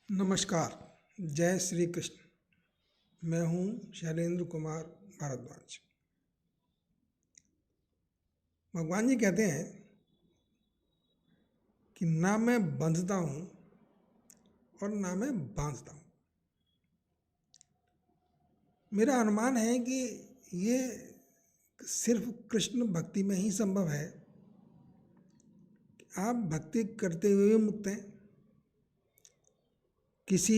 नमस्कार। जय श्री कृष्ण। मैं हूँ शैलेंद्र कुमार भारद्वाज। भगवान जी कहते हैं कि ना मैं बंधता हूँ और ना मैं बांधता हूँ। मेरा अनुमान है कि ये सिर्फ कृष्ण भक्ति में ही संभव है कि आप भक्ति करते हुए भी मुक्त हैं। किसी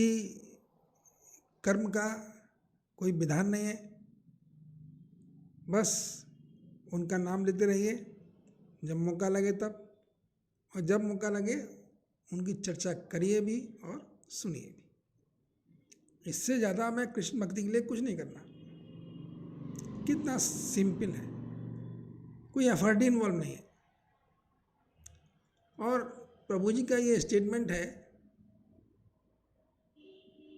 कर्म का कोई विधान नहीं है, बस उनका नाम लेते रहिए जब मौका लगे तब, और जब मौका लगे उनकी चर्चा करिए भी और सुनिए भी। इससे ज़्यादा मैं कृष्ण भक्ति के लिए कुछ नहीं करना। कितना सिंपल है, कोई एफर्ट इन्वॉल्व नहीं है। और प्रभु जी का ये स्टेटमेंट है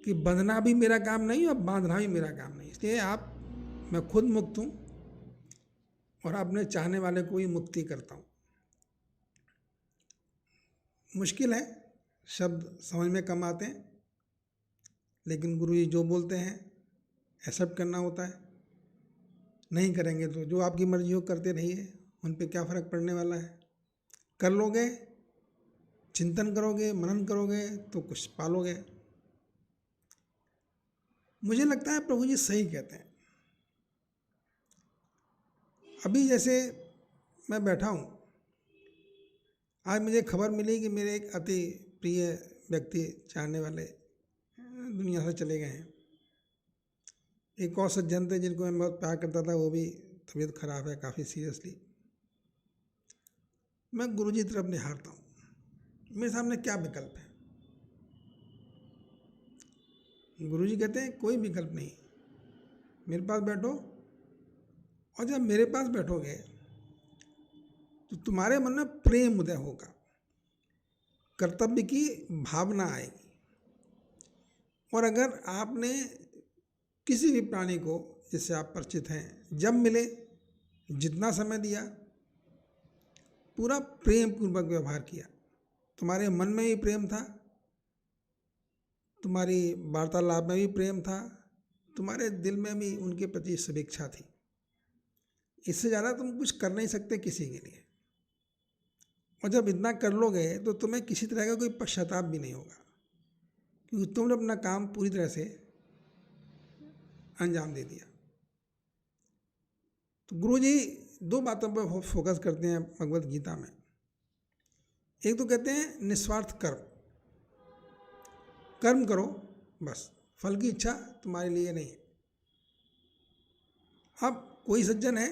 कि बंधना भी मेरा काम नहीं और बांधना भी मेरा काम नहीं। इसलिए मैं खुद मुक्त हूँ और अपने चाहने वाले को ही मुक्ति करता हूँ। मुश्किल है, शब्द समझ में कम आते हैं, लेकिन गुरु जी जो बोलते हैं एक्सेप्ट करना होता है। नहीं करेंगे तो जो आपकी मर्जी हो करते रहिए, उन पे क्या फ़र्क पड़ने वाला है। कर लोगे, चिंतन करोगे, मनन करोगे तो कुछ पालोगे। मुझे लगता है प्रभु जी सही कहते हैं। अभी जैसे मैं बैठा हूँ, आज मुझे खबर मिली कि मेरे एक अति प्रिय व्यक्ति, चाहने वाले, दुनिया से चले गए हैं। एक और सज्जन थे जिनको मैं बहुत प्यार करता था, वो भी तबीयत खराब है काफ़ी सीरियसली। मैं गुरु जी की तरफ निहारता हूँ, मेरे सामने क्या विकल्प है। गुरु जी कहते हैं कोई विकल्प नहीं, मेरे पास बैठो, और जब मेरे पास बैठोगे तो तुम्हारे मन में प्रेम उदय होगा, कर्तव्य की भावना आएगी। और अगर आपने किसी भी प्राणी को जिससे आप परिचित हैं, जब मिले, जितना समय दिया, पूरा प्रेम पूर्वक व्यवहार किया, तुम्हारे मन में भी प्रेम था, तुम्हारी वार्तालाप में भी प्रेम था, तुम्हारे दिल में भी उनके प्रति शुभेच्छा थी, इससे ज़्यादा तुम कुछ कर नहीं सकते किसी के लिए। और जब इतना कर लोगे तो तुम्हें किसी तरह का कोई पश्चाताप भी नहीं होगा, क्योंकि तुमने अपना काम पूरी तरह से अंजाम दे दिया। तो गुरु जी दो बातों पर फोकस करते हैं भगवत गीता में। एक तो कहते हैं निस्वार्थ कर्म करो, बस फल की इच्छा तुम्हारे लिए नहीं है। अब कोई सज्जन है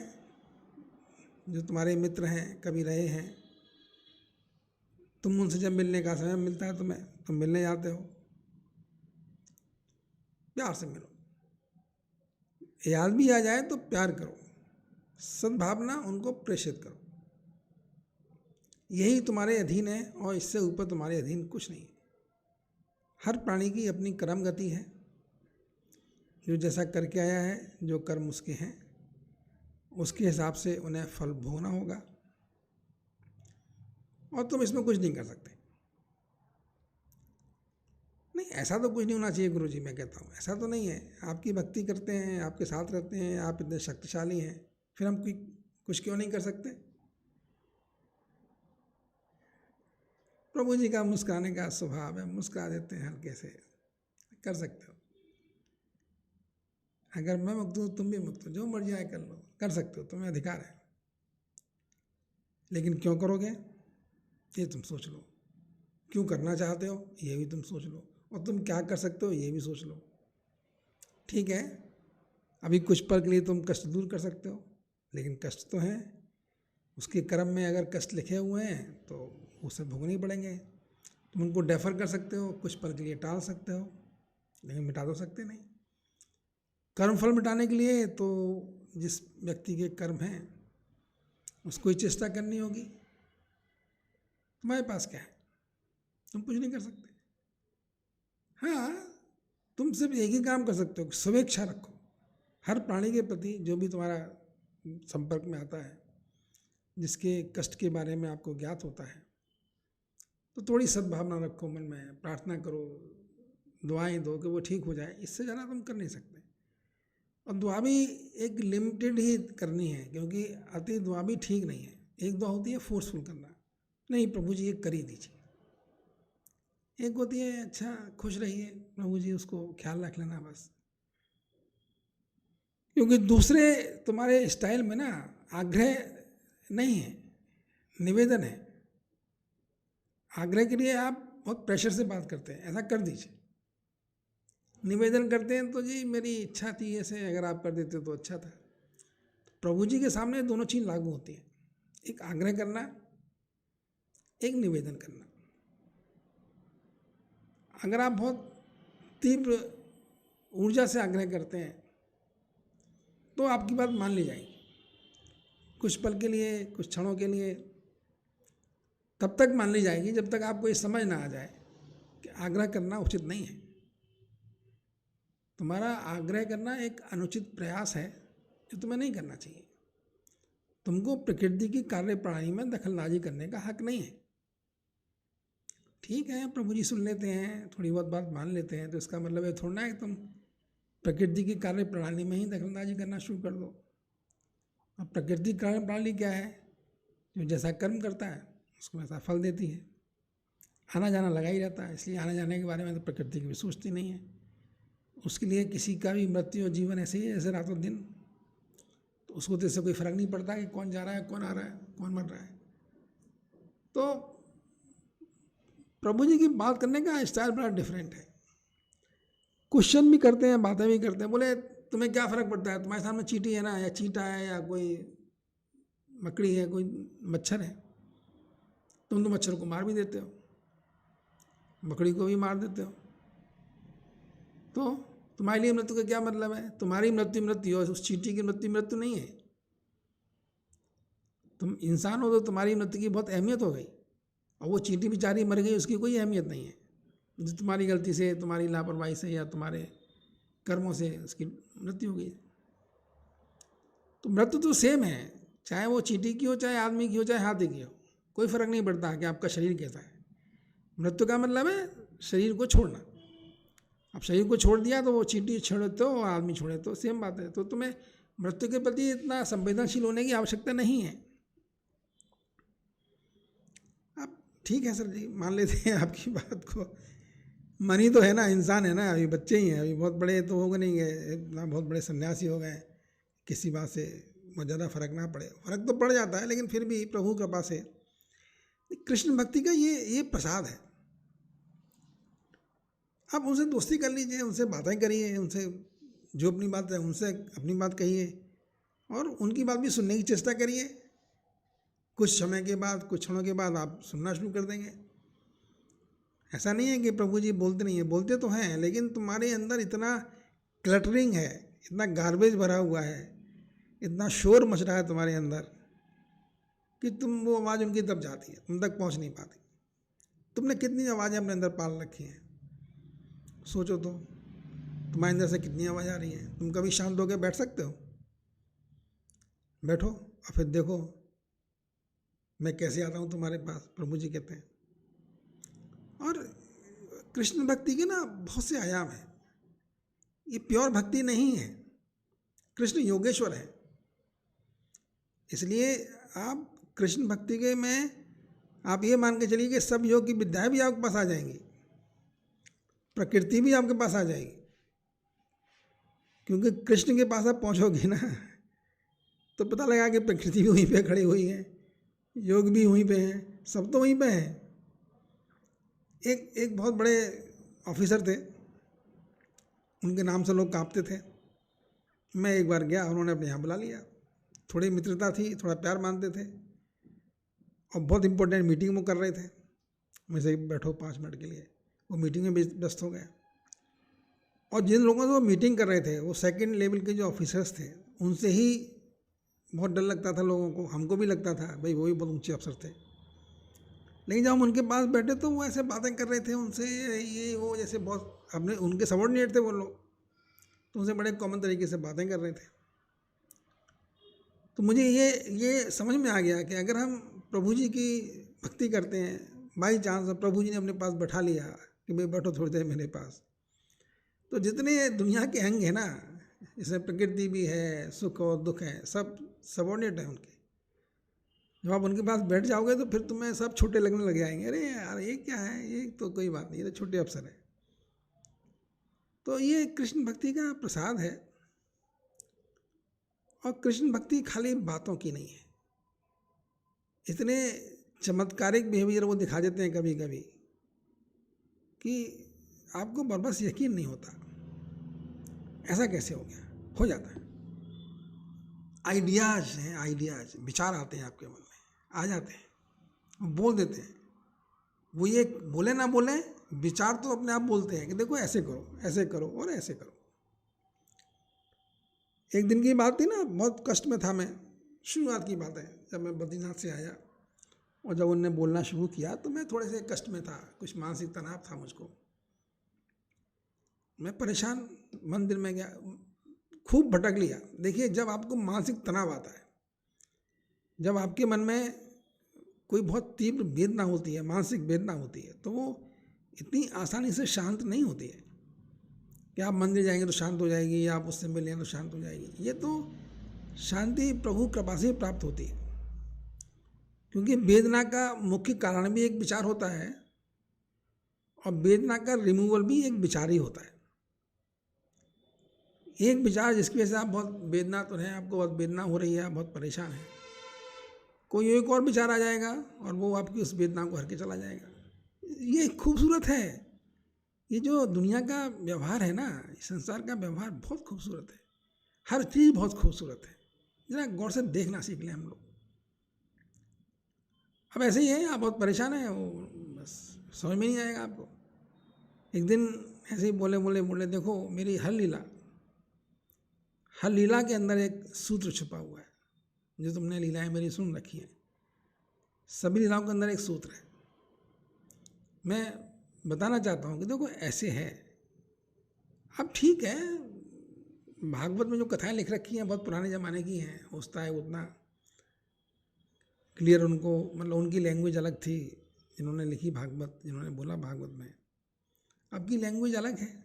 जो तुम्हारे मित्र हैं, कभी रहे हैं, तुम उनसे जब मिलने का समय मिलता है तुम्हें, तुम मिलने जाते हो, प्यार से मिलो। याद भी आ जाए तो प्यार करो, सद्भावना उनको प्रेषित करो। यही तुम्हारे अधीन है और इससे ऊपर तुम्हारे अधीन कुछ नहीं है। हर प्राणी की अपनी कर्म गति है, जो जैसा करके आया है, जो कर्म उसके हैं, उसके हिसाब से उन्हें फल भोगना होगा, और तुम इसमें कुछ नहीं कर सकते। नहीं, ऐसा तो कुछ नहीं होना चाहिए गुरु जी, मैं कहता हूँ ऐसा तो नहीं है। आपकी भक्ति करते हैं, आपके साथ रहते हैं, आप इतने शक्तिशाली हैं, फिर हम कुछ क्यों नहीं कर सकते। प्रभु जी का मुस्कुराने का स्वभाव है, मुस्कुरा देते हैं हल्के से, कर सकते हो। अगर मैं मुक्त हूँ तुम भी मुक्त हो, जो मर्जी आए कर लो, कर सकते हो, तुम्हें अधिकार है। लेकिन क्यों करोगे ये तुम सोच लो, क्यों करना चाहते हो ये भी तुम सोच लो, और तुम क्या कर सकते हो ये भी सोच लो। ठीक है, अभी कुछ पल के लिए तुम कष्ट दूर कर सकते हो, लेकिन कष्ट तो हैं, उसके कर्म में अगर कष्ट लिखे हुए हैं तो उसे भोगने ही पड़ेंगे। तुम उनको डेफर कर सकते हो, कुछ पल के लिए टाल सकते हो, लेकिन मिटा तो सकते नहीं। कर्म फल मिटाने के लिए तो जिस व्यक्ति के कर्म हैं उसको ही चेष्टा करनी होगी। तुम्हारे पास क्या है, तुम कुछ नहीं कर सकते। हाँ, तुम सिर्फ एक ही काम कर सकते हो, शुभेच्छा रखो हर प्राणी के प्रति, जो भी तुम्हारा संपर्क में आता है, जिसके कष्ट के बारे में आपको ज्ञात होता है, तो थोड़ी सद्भावना रखो मन में, प्रार्थना करो, दुआएं दो कि वो ठीक हो जाए, इससे ज़्यादा तुम कर नहीं सकते। और दुआ भी एक लिमिटेड ही करनी है, क्योंकि अति दुआ भी ठीक नहीं है। एक दुआ होती है फोर्सफुल करना, नहीं प्रभु जी ये कर ही दीजिए। एक होती है अच्छा खुश रहिए प्रभु जी, उसको ख्याल रख लेना बस। क्योंकि दूसरे तुम्हारे स्टाइल में ना आग्रह नहीं है, निवेदन है। आग्रह के लिए आप बहुत प्रेशर से बात करते हैं, ऐसा कर दीजिए। निवेदन करते हैं तो जी मेरी इच्छा थी ऐसे, अगर आप कर देते तो अच्छा था। प्रभु जी के सामने दोनों चीज़ लागू होती है, एक आग्रह करना, एक निवेदन करना। अगर आप बहुत तीव्र ऊर्जा से आग्रह करते हैं तो आपकी बात मान ली जाएगी, कुछ पल के लिए, कुछ क्षणों के लिए, तब तक मान ली जाएगी जब तक आपको ये समझ ना आ जाए कि आग्रह करना उचित नहीं है। तुम्हारा आग्रह करना एक अनुचित प्रयास है जो तुम्हें नहीं करना चाहिए। तुमको प्रकृति की कार्य प्रणाली में दखलंदाजी करने का हक नहीं है। ठीक है, प्रभु जी सुन लेते हैं, थोड़ी बहुत बात मान लेते हैं, तो इसका मतलब ये थोड़ा ना है कि तुम प्रकृति की कार्य प्रणाली में ही दखलंदाजी करना शुरू कर दो। अब प्रकृति की कार्य प्रणाली क्या है? जो जैसा कर्म करता है उसको वैसा फल देती है। आना जाना लगा ही रहता है, इसलिए आने जाने के बारे में तो प्रकृति की भी सोचती नहीं है। उसके लिए किसी का भी मृत्यु और जीवन ऐसे ही है जैसे रातों दिन, तो उसको तो इससे कोई फर्क नहीं पड़ता कि कौन जा रहा है, कौन आ रहा है, कौन मर रहा है। तो प्रभु जी की बात करने का स्टाइल बड़ा डिफरेंट है। क्वेश्चन भी करते हैं, बातें भी करते हैं। बोले तुम्हें क्या फ़र्क पड़ता है, तुम्हारे सामने चींटी है ना, या चींटा है, या कोई मकड़ी है, कोई मच्छर है, तुम तो मच्छर को मार भी देते हो, मकड़ी को भी मार देते हो, तो तुम्हारे लिए मृत्यु का क्या मतलब है? तुम्हारी मृत्यु मृत्यु है, उस चींटी की मृत्यु मृत्यु नहीं है। तुम इंसान हो तो तुम्हारी मृत्यु की बहुत अहमियत हो गई, और वो चींटी बेचारी मर गई, उसकी कोई अहमियत नहीं है। जो तुम्हारी गलती से, तुम्हारी लापरवाही से, या तुम्हारे कर्मों से उसकी मृत्यु हो गई। तो मृत्यु तो सेम है, चाहे वो चींटी की हो, चाहे आदमी की हो, चाहे हाथी की हो, कोई फर्क नहीं पड़ता कि आपका शरीर कैसा है। मृत्यु का मतलब है शरीर को छोड़ना। अब शरीर को छोड़ दिया तो वो चींटी छोड़े तो और आदमी छोड़े तो सेम बात है। तो तुम्हें मृत्यु के प्रति इतना संवेदनशील होने की आवश्यकता नहीं है। अब ठीक है सर जी, मान लेते हैं आपकी बात को। मनी तो है ना, इंसान है ना, अभी बच्चे ही हैं, अभी बहुत बड़े तो हो गए नहीं गए, इतना बहुत बड़े सन्यासी हो गए, किसी बात से बहुत ज़्यादा फर्क ना पड़े। फर्क तो पड़ जाता है, लेकिन फिर भी प्रभु कृपा से कृष्ण भक्ति का ये प्रसाद है। आप उनसे दोस्ती कर लीजिए, उनसे बातें करिए, उनसे जो अपनी बात है उनसे अपनी बात कहिए, और उनकी बात भी सुनने की चेष्टा करिए। कुछ समय के बाद, कुछ क्षणों के बाद आप सुनना शुरू कर देंगे। ऐसा नहीं है कि प्रभु जी बोलते नहीं है, बोलते तो हैं, लेकिन तुम्हारे अंदर इतना क्लटरिंग है, इतना गार्बेज भरा हुआ है, इतना शोर मच रहा है तुम्हारे अंदर कि तुम वो आवाज़ उनकी तब जाती है, तुम तक पहुंच नहीं पाती। तुमने कितनी आवाज़ें अपने अंदर पाल रखी हैं, सोचो तो, तुम्हारे अंदर से कितनी आवाज़ आ रही है। तुम कभी शांत होकर बैठ सकते हो? बैठो और फिर देखो मैं कैसे आता हूँ तुम्हारे पास, प्रभु जी कहते हैं। और कृष्ण भक्ति के ना बहुत से आयाम हैं, ये प्योर भक्ति नहीं है। कृष्ण योगेश्वर है, इसलिए आप कृष्ण भक्ति के में आप ये मान के चलिए कि सब योग की विद्याएं भी आपके पास आ जाएंगी, प्रकृति भी आपके पास आ जाएगी। क्योंकि कृष्ण के पास आप पहुंचोगे ना तो पता लगा कि प्रकृति भी वहीं पे खड़ी हुई है, योग भी वहीं पे हैं, सब तो वहीं पे हैं। एक बहुत बड़े ऑफिसर थे, उनके नाम से लोग कांपते थे। मैं एक बार गया, उन्होंने अपने यहाँ बुला लिया, थोड़ी मित्रता थी, थोड़ा प्यार मानते थे, और बहुत इंपॉर्टेंट मीटिंग वो कर रहे थे। मुझे बैठो 5 मिनट के लिए, वो मीटिंग में व्यस्त हो गए। और जिन लोगों से वो मीटिंग कर रहे थे वो सेकंड लेवल के जो ऑफिसर्स थे, उनसे ही बहुत डर लगता था लोगों को, हमको भी लगता था, भाई वो भी बहुत ऊंचे अफसर थे। लेकिन जब हम उनके पास बैठे तो वो ऐसे बातें कर रहे थे उनसे, ये वो जैसे बहुत अपने उनके सबॉर्डिनेट थे वो लोग, तो उनसे बड़े कॉमन तरीके से बातें कर रहे थे। तो मुझे ये समझ में आ गया कि अगर हम प्रभु जी की भक्ति करते हैं, बाई चांस प्रभु जी ने अपने पास बैठा लिया कि भाई बैठो थोड़ी देर मेरे पास, तो जितने दुनिया के अंग हैं ना, इसमें प्रकृति भी है, सुख और दुख है, सब सबॉर्डिनेट है उनके। जब आप उनके पास बैठ जाओगे तो फिर तुम्हें सब छोटे लगने लग जाएंगे। अरे यार ये क्या है, ये तो कोई बात नहीं, ये तो छोटे अफसर है। तो ये कृष्ण भक्ति का प्रसाद है। और कृष्ण भक्ति खाली बातों की नहीं है, इतने चमत्कारिक बिहेवियर वो दिखा देते हैं कभी कभी कि आपको बस यकीन नहीं होता, ऐसा कैसे हो गया, हो जाता है। आइडियाज हैं, आइडियाज, विचार आते हैं आपके मन में, आ जाते हैं, वो बोल देते हैं। वो ये बोले ना बोले, विचार तो अपने आप बोलते हैं कि देखो ऐसे करो, ऐसे करो और ऐसे करो। एक दिन की बात थी ना, बहुत कष्ट में था मैं, शुरुआत की बात है, जब मैं बद्रीनाथ से आया और जब उनने बोलना शुरू किया तो मैं थोड़े से कष्ट में था, कुछ मानसिक तनाव था मुझको। मैं परेशान मंदिर में गया, खूब भटक लिया। देखिए, जब आपको मानसिक तनाव आता है, जब आपके मन में कोई बहुत तीव्र वेदना होती है, मानसिक वेदना होती है, तो वो इतनी आसानी से शांत नहीं होती है कि आप मंदिर जाएंगे तो शांत हो जाएगी, या आप उससे मिलेंगे तो शांत हो जाएगी। ये तो शांति प्रभु कृपा से प्राप्त होती है, क्योंकि वेदना का मुख्य कारण भी एक विचार होता है और वेदना का रिमूवल भी एक विचार ही होता है। एक विचार जिसकी वजह से आप बहुत वेदना तो है, आपको बहुत वेदना हो रही है, आप बहुत परेशान हैं, कोई एक और विचार आ जाएगा और वो आपकी उस वेदना को हर के चला जाएगा। ये खूबसूरत है, ये जो दुनिया का व्यवहार है ना, संसार का व्यवहार बहुत खूबसूरत है, हर चीज़ बहुत खूबसूरत है। जरा गौर से देखना सीख लें हम लोग। अब ऐसे ही है, आप बहुत परेशान हैं, वो बस समझ में नहीं आएगा आपको। एक दिन ऐसे ही बोले बोले बोले, देखो मेरी हर लीला के अंदर एक सूत्र छुपा हुआ है। जो तुमने लीलाएं मेरी सुन रखी हैं, सभी लीलाओं के अंदर एक सूत्र है। मैं बताना चाहता हूँ कि देखो ऐसे है। अब ठीक है, भागवत में जो कथाएं लिख रखी हैं बहुत पुराने ज़माने की हैं, होता है उतना क्लियर उनको, मतलब उनकी लैंग्वेज अलग थी जिन्होंने लिखी भागवत, जिन्होंने बोला भागवत में। अब की लैंग्वेज अलग है,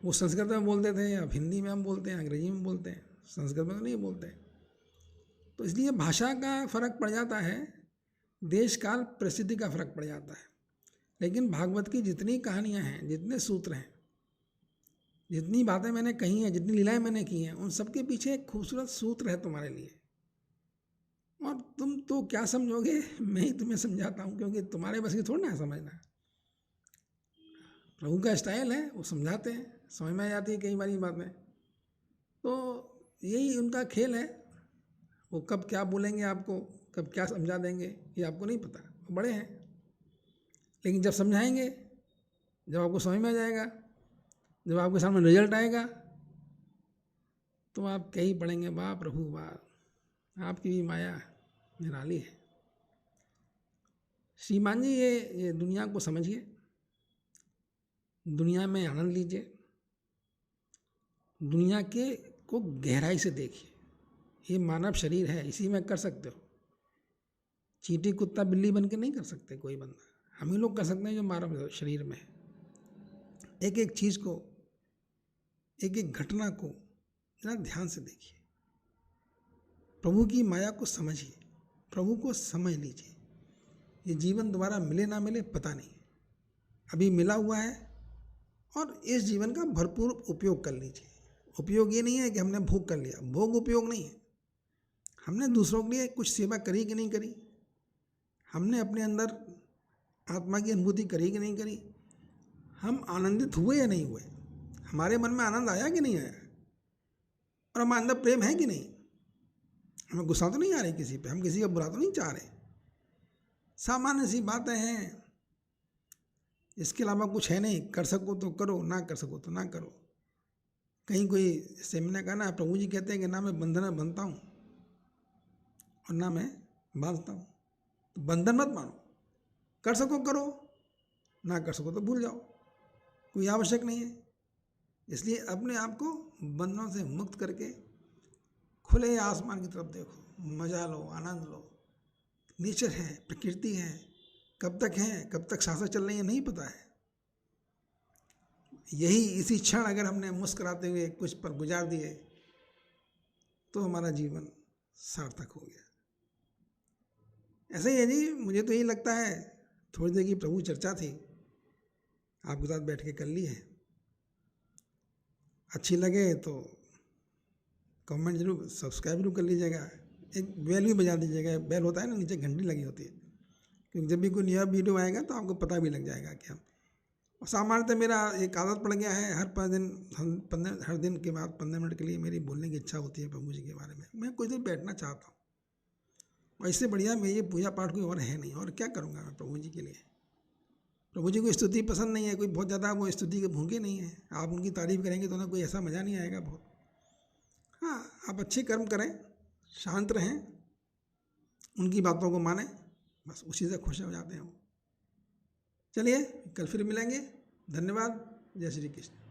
वो संस्कृत में बोलते थे, अब हिंदी में हम बोलते हैं, अंग्रेजी में बोलते हैं, संस्कृत में तो नहीं बोलते। तो इसलिए भाषा का फर्क पड़ जाता है, देश काल परिस्थिति का फर्क पड़ जाता है। लेकिन भागवत की जितनी कहानियाँ हैं, जितने सूत्र हैं, जितनी बातें मैंने कही हैं, जितनी लीलाएं मैंने की हैं, उन सबके पीछे एक खूबसूरत सूत्र है तुम्हारे लिए। और तुम तो क्या समझोगे, मैं ही तुम्हें समझाता हूँ, क्योंकि तुम्हारे बस की थोड़ा ना है समझना। प्रभु का स्टाइल है, वो समझाते हैं, समझ में आ जाती है कई बारी बातें। तो यही उनका खेल है, वो कब क्या बोलेंगे आपको, कब क्या समझा देंगे, ये आपको नहीं पता। वो बड़े हैं, लेकिन जब समझाएंगे, जब आपको समझ में आ जाएगा, जब आपके सामने रिजल्ट आएगा, तो आप क्या ही पढ़ेंगे, वाह प्रभु वाह, आपकी भी माया निराली है। श्रीमान जी, ये दुनिया को समझिए, दुनिया में आनंद लीजिए, दुनिया के को गहराई से देखिए। ये मानव शरीर है, इसी में कर सकते हो। चींटी कुत्ता बिल्ली बन के नहीं कर सकते कोई बंदा, हम ही लोग कर सकते हैं जो मानव शरीर में है। एक एक चीज़ को, एक एक घटना को जरा ध्यान से देखिए, प्रभु की माया को समझिए, प्रभु को समझ लीजिए। ये जीवन दोबारा मिले ना मिले पता नहीं, अभी मिला हुआ है और इस जीवन का भरपूर उपयोग कर लीजिए। उपयोग ये नहीं है कि हमने भोग कर लिया, भोग उपयोग नहीं है। हमने दूसरों के लिए कुछ सेवा करी कि नहीं करी, हमने अपने अंदर आत्मा की अनुभूति करी कि नहीं करी, हम आनंदित हुए या नहीं हुए, हमारे मन में आनंद आया कि नहीं आया, और हमारे अंदर प्रेम है कि नहीं, हमें गुस्सा तो नहीं आ रही किसी पे, हम किसी का बुरा तो नहीं चाह रहे। सामान्य सी बातें हैं, इसके अलावा कुछ है नहीं। कर सको तो करो, ना कर सको तो ना करो। कहीं कोई सेमिनार का ना, प्रभु जी कहते हैं कि ना मैं बंधन में बंधता हूँ और ना मैं बांधता हूँ, तो बंधन मत मानो, कर सको करो, ना कर सको तो भूल जाओ, कोई आवश्यक नहीं है। इसलिए अपने आप को बंधनों से मुक्त करके खुले आसमान की तरफ देखो, मजा लो, आनंद लो। नेचर है, प्रकृति है, कब तक है, कब तक सांसें चल रही है नहीं पता है। यही इसी क्षण अगर हमने मुस्कुराते हुए कुछ पल गुजार दिए तो हमारा जीवन सार्थक हो गया। ऐसा ही है जी, मुझे तो यही लगता है। थोड़ी देर की प्रभु चर्चा थी, आपके साथ बैठ के कर ली है। अच्छी लगे तो कमेंट जरूर, सब्सक्राइब जरूर कर लीजिएगा, एक बेल भी बजा दीजिएगा। बेल होता है ना, नीचे घंटी लगी होती है, क्योंकि जब भी कोई नया वीडियो आएगा तो आपको पता भी लग जाएगा कि हम। और सामान्यतः मेरा एक आदत पड़ गया है, हर दिन के बाद 15 मिनट के लिए मेरी बोलने की इच्छा होती है प्रभु जी के बारे में। मैं कुछ देर बैठना चाहता हूँ, और इससे बढ़िया मैं ये पूजा पाठ कोई और है नहीं। और क्या करूँगा मैं प्रभु जी के लिए? प्रभु जी को स्तुति पसंद नहीं है, कोई बहुत ज़्यादा वो स्तुति के भूखे नहीं है। आप उनकी तारीफ करेंगे तो ना कोई ऐसा मज़ा नहीं आएगा बहुत। हाँ, आप अच्छे कर्म करें, शांत रहें, उनकी बातों को मानें, बस उसी से खुश हो जाते हैं वो। चलिए, कल फिर मिलेंगे। धन्यवाद। जय श्री कृष्ण।